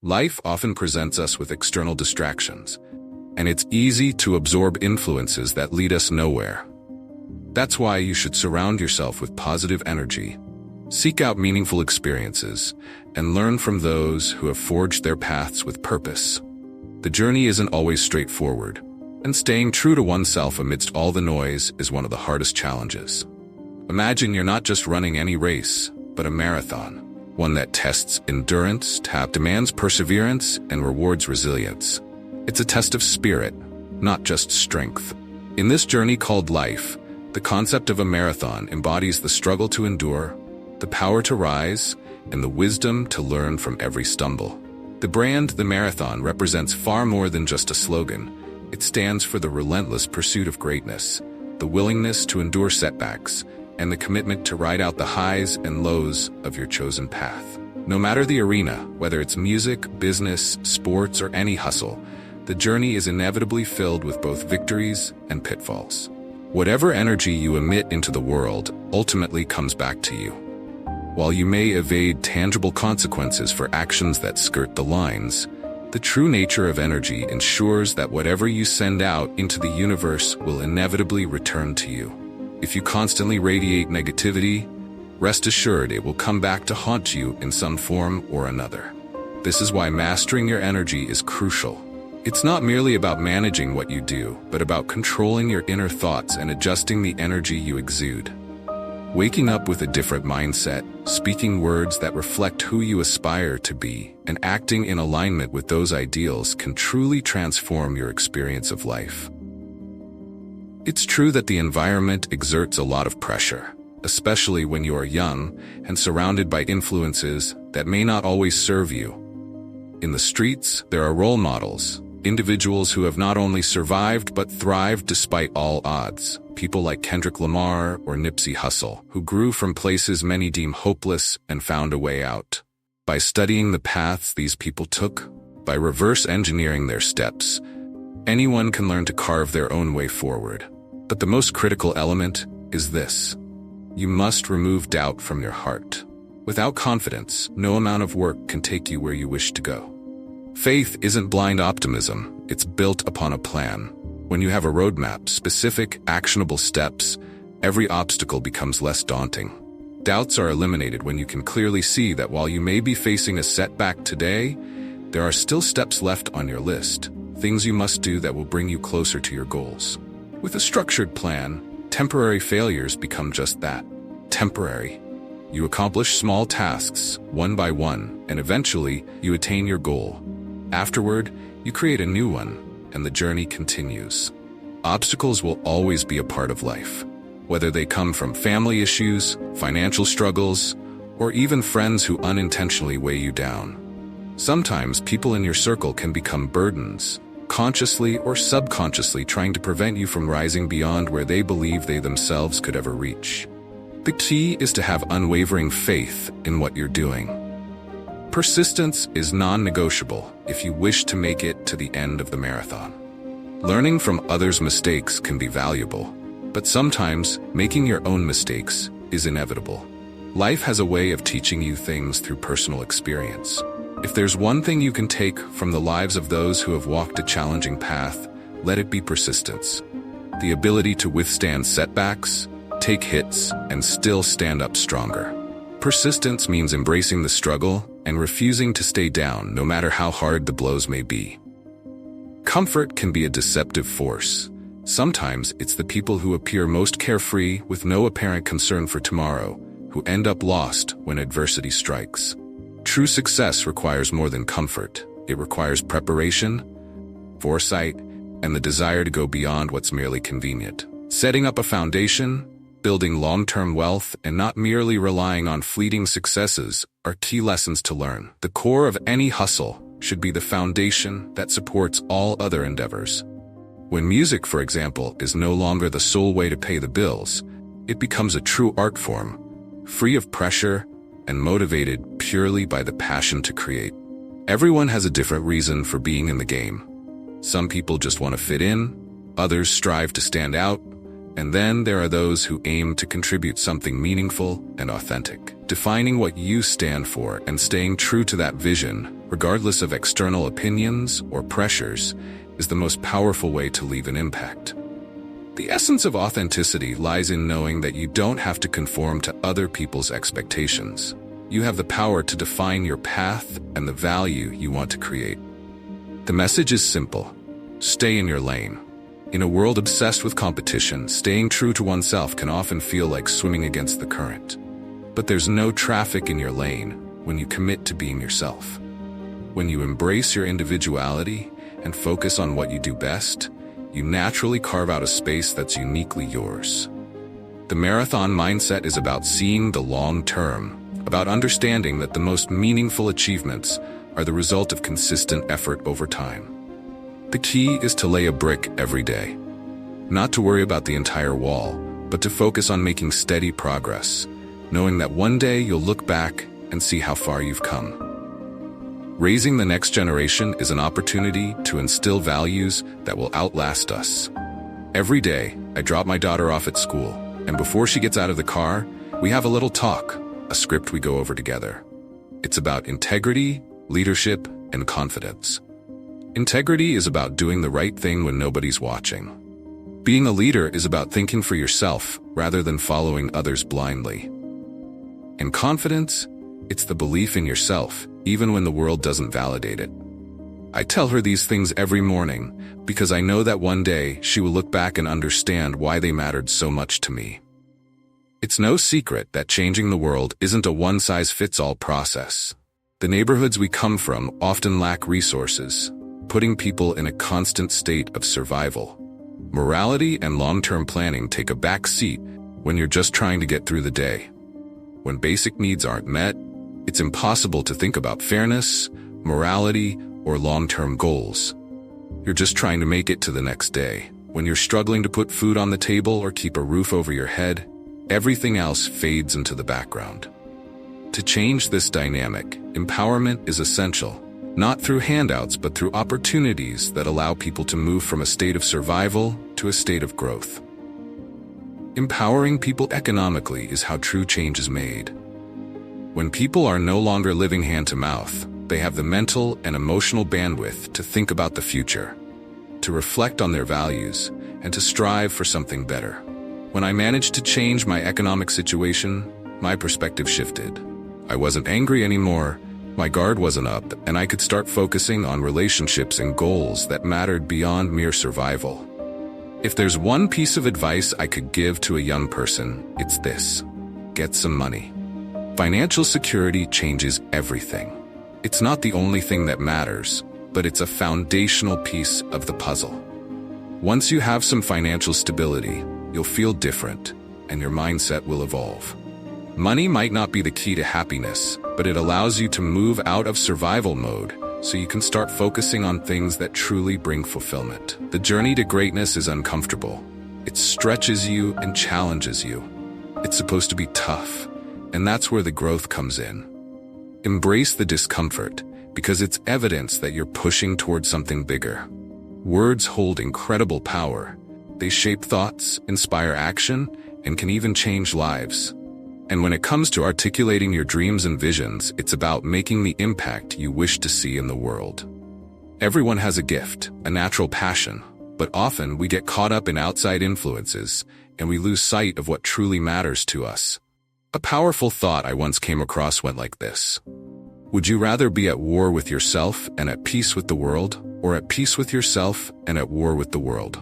Life often presents us with external distractions, and it's easy to absorb influences that lead us nowhere. That's why you should surround yourself with positive energy, seek out meaningful experiences, and learn from those who have forged their paths with purpose. The journey isn't always straightforward, and staying true to oneself amidst all the noise is one of the hardest challenges. Imagine you're not just running any race, but a marathon, one that tests endurance, demands perseverance, and rewards resilience. It's a test of spirit, not just strength. In this journey called life, the concept of a marathon embodies the struggle to endure, the power to rise, and the wisdom to learn from every stumble. The brand, the marathon, represents far more than just a slogan. It stands for the relentless pursuit of greatness, the willingness to endure setbacks, and the commitment to ride out the highs and lows of your chosen path. No matter the arena, whether it's music, business, sports, or any hustle, the journey is inevitably filled with both victories and pitfalls. Whatever energy you emit into the world ultimately comes back to you. While you may evade tangible consequences for actions that skirt the lines, the true nature of energy ensures that whatever you send out into the universe will inevitably return to you. If you constantly radiate negativity, rest assured it will come back to haunt you in some form or another. This is why mastering your energy is crucial. It's not merely about managing what you do, but about controlling your inner thoughts and adjusting the energy you exude. Waking up with a different mindset, speaking words that reflect who you aspire to be, and acting in alignment with those ideals can truly transform your experience of life. It's true that the environment exerts a lot of pressure, especially when you are young and surrounded by influences that may not always serve you. In the streets, there are role models, individuals who have not only survived but thrived despite all odds. People like Kendrick Lamar or Nipsey Hussle, who grew from places many deem hopeless and found a way out. By studying the paths these people took, by reverse engineering their steps, anyone can learn to carve their own way forward. But the most critical element is this: you must remove doubt from your heart. Without confidence, no amount of work can take you where you wish to go. Faith isn't blind optimism, it's built upon a plan. When you have a roadmap, specific, actionable steps, every obstacle becomes less daunting. Doubts are eliminated when you can clearly see that while you may be facing a setback today, there are still steps left on your list, things you must do that will bring you closer to your goals. With a structured plan, temporary failures become just that, temporary. You accomplish small tasks, one by one, and eventually, you attain your goal. Afterward, you create a new one, and the journey continues. Obstacles will always be a part of life, whether they come from family issues, financial struggles, or even friends who unintentionally weigh you down. Sometimes people in your circle can become burdens, consciously or subconsciously trying to prevent you from rising beyond where they believe they themselves could ever reach. The key is to have unwavering faith in what you're doing. Persistence is non-negotiable if you wish to make it to the end of the marathon. Learning from others' mistakes can be valuable, but sometimes making your own mistakes is inevitable. Life has a way of teaching you things through personal experience. If there's one thing you can take from the lives of those who have walked a challenging path, let it be persistence. The ability to withstand setbacks, take hits, and still stand up stronger. Persistence means embracing the struggle and refusing to stay down no matter how hard the blows may be. Comfort can be a deceptive force. Sometimes it's the people who appear most carefree with no apparent concern for tomorrow who end up lost when adversity strikes. True success requires more than comfort. It requires preparation, foresight, and the desire to go beyond what's merely convenient. Setting up a foundation, building long-term wealth, and not merely relying on fleeting successes are key lessons to learn. The core of any hustle should be the foundation that supports all other endeavors. When music, for example, is no longer the sole way to pay the bills, it becomes a true art form, free of pressure and motivated purely by the passion to create. Everyone has a different reason for being in the game. Some people just want to fit in, others strive to stand out, And then there are those who aim to contribute something meaningful and authentic. Defining what you stand for and staying true to that vision, regardless of external opinions or pressures, is the most powerful way to leave an impact. The essence of authenticity lies in knowing that you don't have to conform to other people's expectations. You have the power to define your path and the value you want to create. The message is simple. Stay in your lane. In a world obsessed with competition, staying true to oneself can often feel like swimming against the current. But there's no traffic in your lane when you commit to being yourself. When you embrace your individuality and focus on what you do best, you naturally carve out a space that's uniquely yours. The marathon mindset is about seeing the long term, about understanding that the most meaningful achievements are the result of consistent effort over time. The key is to lay a brick every day. Not to worry about the entire wall, but to focus on making steady progress, knowing that one day you'll look back and see how far you've come. Raising the next generation is an opportunity to instill values that will outlast us. Every day, I drop my daughter off at school, and before she gets out of the car, we have a little talk, a script we go over together. It's about integrity, leadership, and confidence. Integrity is about doing the right thing when nobody's watching. Being a leader is about thinking for yourself rather than following others blindly. And confidence, it's the belief in yourself, even when the world doesn't validate it. I tell her these things every morning because I know that one day she will look back and understand why they mattered so much to me. It's no secret that changing the world isn't a one-size-fits-all process. The neighborhoods we come from often lack resources, putting people in a constant state of survival. Morality and long-term planning take a back seat when you're just trying to get through the day. When basic needs aren't met, it's impossible to think about fairness, morality, or long-term goals. You're just trying to make it to the next day. When you're struggling to put food on the table or keep a roof over your head, everything else fades into the background. To change this dynamic, empowerment is essential. Not through handouts, but through opportunities that allow people to move from a state of survival to a state of growth. Empowering people economically is how true change is made. When people are no longer living hand to mouth, they have the mental and emotional bandwidth to think about the future, to reflect on their values, and to strive for something better. When I managed to change my economic situation, my perspective shifted. I wasn't angry anymore. My guard wasn't up, and I could start focusing on relationships and goals that mattered beyond mere survival. If there's one piece of advice I could give to a young person, it's this: get some money. Financial security changes everything. It's not the only thing that matters, but it's a foundational piece of the puzzle. Once you have some financial stability, you'll feel different, and your mindset will evolve. Money might not be the key to happiness, but it allows you to move out of survival mode so you can start focusing on things that truly bring fulfillment. The journey to greatness is uncomfortable. It stretches you and challenges you. It's supposed to be tough, and that's where the growth comes in. Embrace the discomfort because it's evidence that you're pushing towards something bigger. Words hold incredible power. They shape thoughts, inspire action, and can even change lives. And when it comes to articulating your dreams and visions, it's about making the impact you wish to see in the world. Everyone has a gift, a natural passion, but often we get caught up in outside influences and we lose sight of what truly matters to us. A powerful thought I once came across went like this: would you rather be at war with yourself and at peace with the world, or at peace with yourself and at war with the world?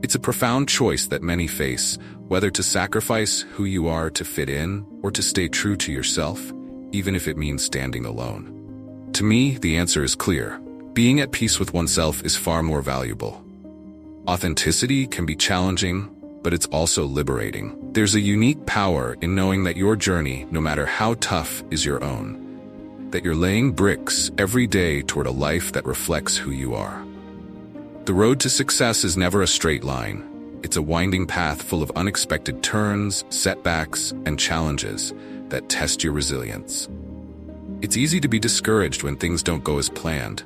It's a profound choice that many face, whether to sacrifice who you are to fit in or to stay true to yourself, even if it means standing alone. To me, the answer is clear. Being at peace with oneself is far more valuable. Authenticity can be challenging, but it's also liberating. There's a unique power in knowing that your journey, no matter how tough, is your own. That you're laying bricks every day toward a life that reflects who you are. The road to success is never a straight line. It's a winding path full of unexpected turns, setbacks, and challenges that test your resilience. It's easy to be discouraged when things don't go as planned,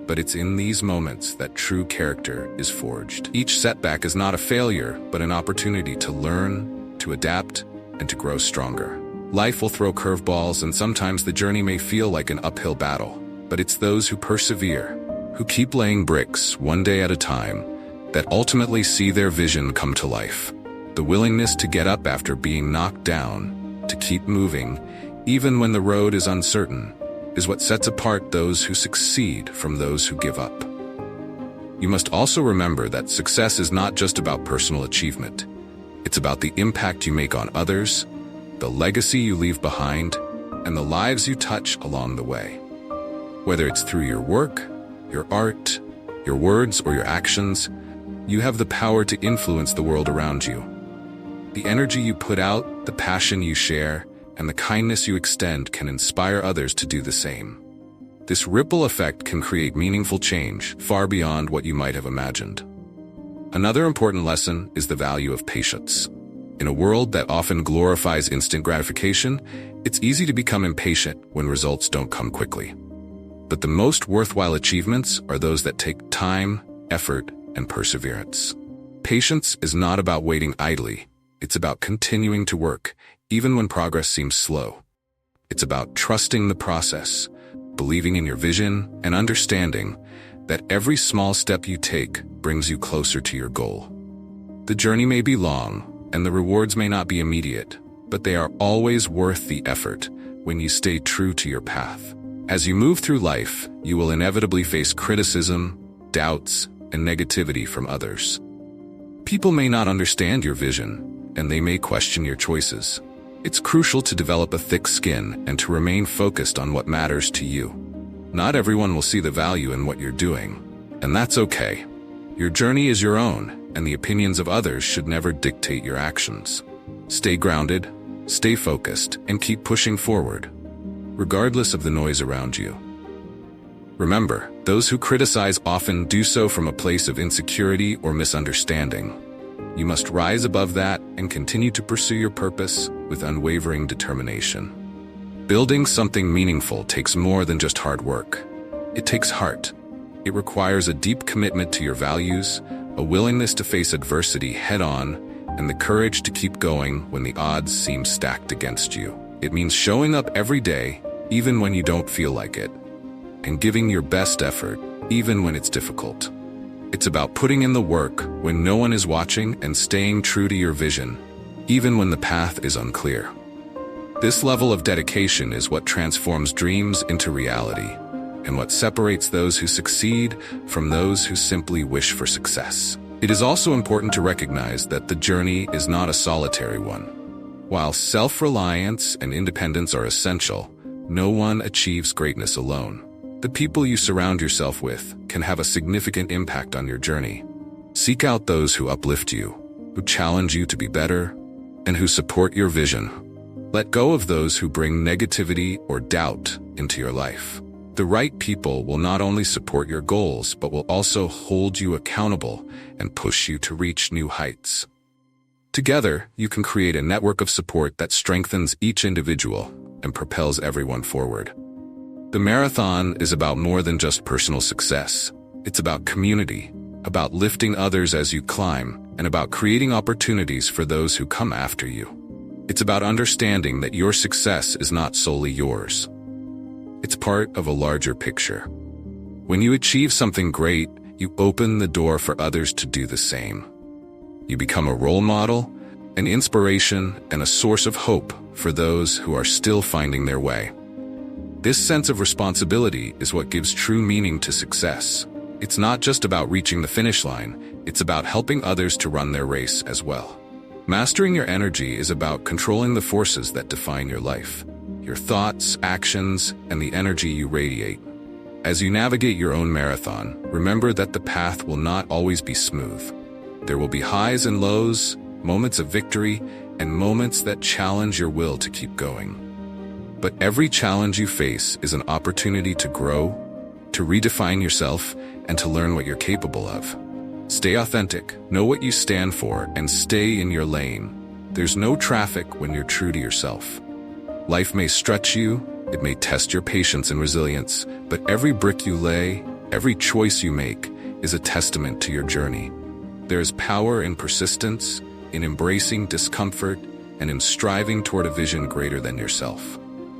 But it's in these moments that true character is forged. Each setback is not a failure, but an opportunity to learn, to adapt, and to grow stronger. Life will throw curveballs, and sometimes the journey may feel like an uphill battle. But it's those who persevere, who keep laying bricks one day at a time, that ultimately see their vision come to life. The willingness to get up after being knocked down, to keep moving, even when the road is uncertain, is what sets apart those who succeed from those who give up. You must also remember that success is not just about personal achievement. It's about the impact you make on others, the legacy you leave behind, and the lives you touch along the way. Whether it's through your work, your art, your words, or your actions, you have the power to influence the world around you. The energy you put out, the passion you share, and the kindness you extend can inspire others to do the same. This ripple effect can create meaningful change far beyond what you might have imagined. Another important lesson is the value of patience. In a world that often glorifies instant gratification, it's easy to become impatient when results don't come quickly. But the most worthwhile achievements are those that take time, effort, and perseverance. Patience is not about waiting idly. It's about continuing to work, even when progress seems slow. It's about trusting the process, believing in your vision, and understanding that every small step you take brings you closer to your goal. The journey may be long, and the rewards may not be immediate, but they are always worth the effort when you stay true to your path. As you move through life, you will inevitably face criticism, doubts, and negativity from others. People may not understand your vision, and they may question your choices. It's crucial to develop a thick skin and to remain focused on what matters to you. Not everyone will see the value in what you're doing, and that's okay. Your journey is your own, and the opinions of others should never dictate your actions. Stay grounded, stay focused, and keep pushing forward, regardless of the noise around you. Remember, those who criticize often do so from a place of insecurity or misunderstanding. You must rise above that and continue to pursue your purpose with unwavering determination. Building something meaningful takes more than just hard work. It takes heart. It requires a deep commitment to your values, a willingness to face adversity head-on, and the courage to keep going when the odds seem stacked against you. It means showing up every day, even when you don't feel like it, and giving your best effort, even when it's difficult. It's about putting in the work when no one is watching and staying true to your vision, even when the path is unclear. This level of dedication is what transforms dreams into reality, and what separates those who succeed from those who simply wish for success. It is also important to recognize that the journey is not a solitary one. While self-reliance and independence are essential, no one achieves greatness alone. The people you surround yourself with can have a significant impact on your journey. Seek out those who uplift you, who challenge you to be better, and who support your vision. Let go of those who bring negativity or doubt into your life. The right people will not only support your goals, but will also hold you accountable and push you to reach new heights. Together, you can create a network of support that strengthens each individual and propels everyone forward. The marathon is about more than just personal success. It's about community, about lifting others as you climb, and about creating opportunities for those who come after you. It's about understanding that your success is not solely yours. It's part of a larger picture. When you achieve something great, you open the door for others to do the same. You become a role model, an inspiration, and a source of hope for those who are still finding their way. This sense of responsibility is what gives true meaning to success. It's not just about reaching the finish line, it's about helping others to run their race as well. Mastering your energy is about controlling the forces that define your life, your thoughts, actions, and the energy you radiate. As you navigate your own marathon, remember that the path will not always be smooth. There will be highs and lows, moments of victory, and moments that challenge your will to keep going. But every challenge you face is an opportunity to grow, to redefine yourself, and to learn what you're capable of. Stay authentic, know what you stand for, and stay in your lane. There's no traffic when you're true to yourself. Life may stretch you, it may test your patience and resilience, but every brick you lay, Every choice you make is a testament to your journey. There is power in persistence, in embracing discomfort, and in striving toward a vision greater than yourself.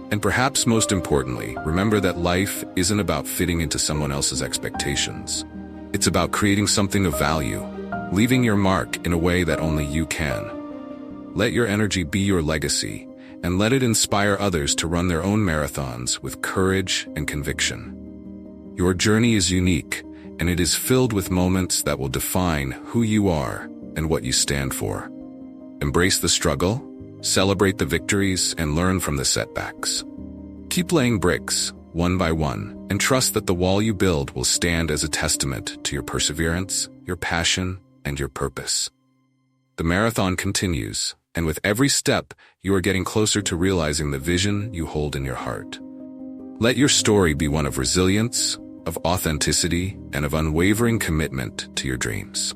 And perhaps most importantly, remember that life isn't about fitting into someone else's expectations. It's about creating something of value, leaving your mark in a way that only you can. Let your energy be your legacy, and let it inspire others to run their own marathons with courage and conviction. Your journey is unique, and it is filled with moments that will define who you are and what you stand for. Embrace the struggle, celebrate the victories, and learn from the setbacks. Keep laying bricks, one by one, and trust that the wall you build will stand as a testament to your perseverance, your passion, and your purpose. The marathon continues, and with every step, you are getting closer to realizing the vision you hold in your heart. Let your story be one of resilience, of authenticity, and of unwavering commitment to your dreams.